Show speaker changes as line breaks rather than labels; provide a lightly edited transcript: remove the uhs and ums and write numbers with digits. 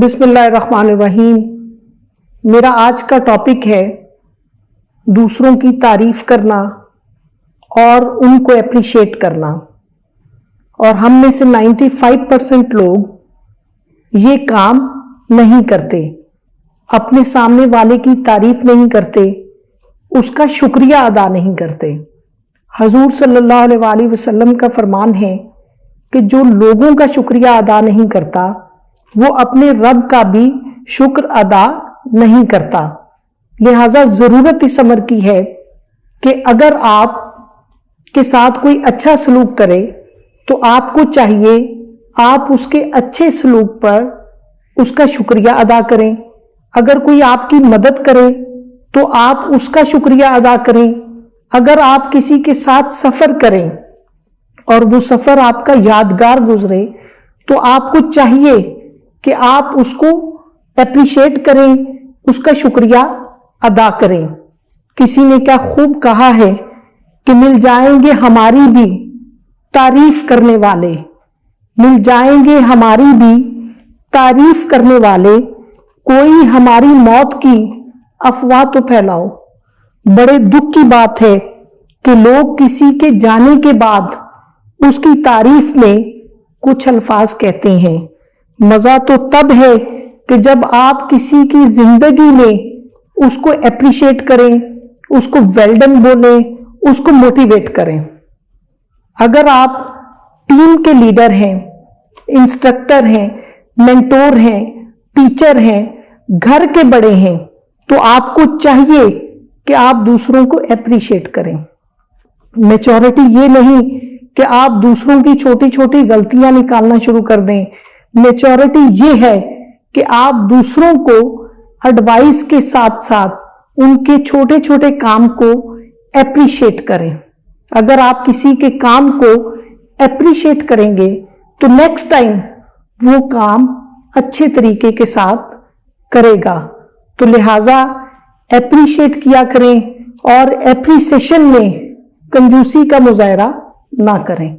بسم اللہ الرحمن الرحیم۔ میرا آج کا ٹاپک ہے دوسروں کی تعریف کرنا اور ان کو اپریشیٹ کرنا۔ اور ہم میں سے 95% لوگ یہ کام نہیں کرتے، اپنے سامنے والے کی تعریف نہیں کرتے، اس کا شکریہ ادا نہیں کرتے۔ حضور صلی اللہ علیہ وآلہ وسلم کا فرمان ہے کہ جو لوگوں کا شکریہ ادا نہیں کرتا وہ اپنے رب کا بھی شکر ادا نہیں کرتا۔ لہذا ضرورت اس امر کی ہے کہ اگر آپ کے ساتھ کوئی اچھا سلوک کرے تو آپ کو چاہیے آپ اس کے اچھے سلوک پر اس کا شکریہ ادا کریں۔ اگر کوئی آپ کی مدد کرے تو آپ اس کا شکریہ ادا کریں۔ اگر آپ کسی کے ساتھ سفر کریں اور وہ سفر آپ کا یادگار گزرے تو آپ کو چاہیے کہ آپ اس کو اپریشیٹ کریں، اس کا شکریہ ادا کریں۔ کسی نے کیا خوب کہا ہے کہ مل جائیں گے ہماری بھی تعریف کرنے والے، مل جائیں گے ہماری بھی تعریف کرنے والے، کوئی ہماری موت کی افواہ تو پھیلاؤ۔ بڑے دکھ کی بات ہے کہ لوگ کسی کے جانے کے بعد اس کی تعریف میں کچھ الفاظ کہتے ہیں۔ مزہ تو تب ہے کہ جب آپ کسی کی زندگی میں اس کو اپریشیٹ کریں، اس کو ویل ڈن بولیں، اس کو موٹیویٹ کریں۔ اگر آپ ٹیم کے لیڈر ہیں، انسٹرکٹر ہیں، مینٹور ہیں، ٹیچر ہیں، گھر کے بڑے ہیں تو آپ کو چاہیے کہ آپ دوسروں کو اپریشیٹ کریں۔ میچورٹی یہ نہیں کہ آپ دوسروں کی چھوٹی چھوٹی غلطیاں نکالنا شروع کر دیں۔ میچورٹی یہ ہے کہ آپ دوسروں کو ایڈوائس کے ساتھ ساتھ ان کے چھوٹے چھوٹے کام کو اپریشیٹ کریں۔ اگر آپ کسی کے کام کو اپریشیٹ کریں گے تو نیکسٹ ٹائم وہ کام اچھے طریقے کے ساتھ کرے گا۔ تو لہٰذا اپریشیٹ کیا کریں اور اپریسیشن میں کنجوسی کا مظاہرہ نہ کریں۔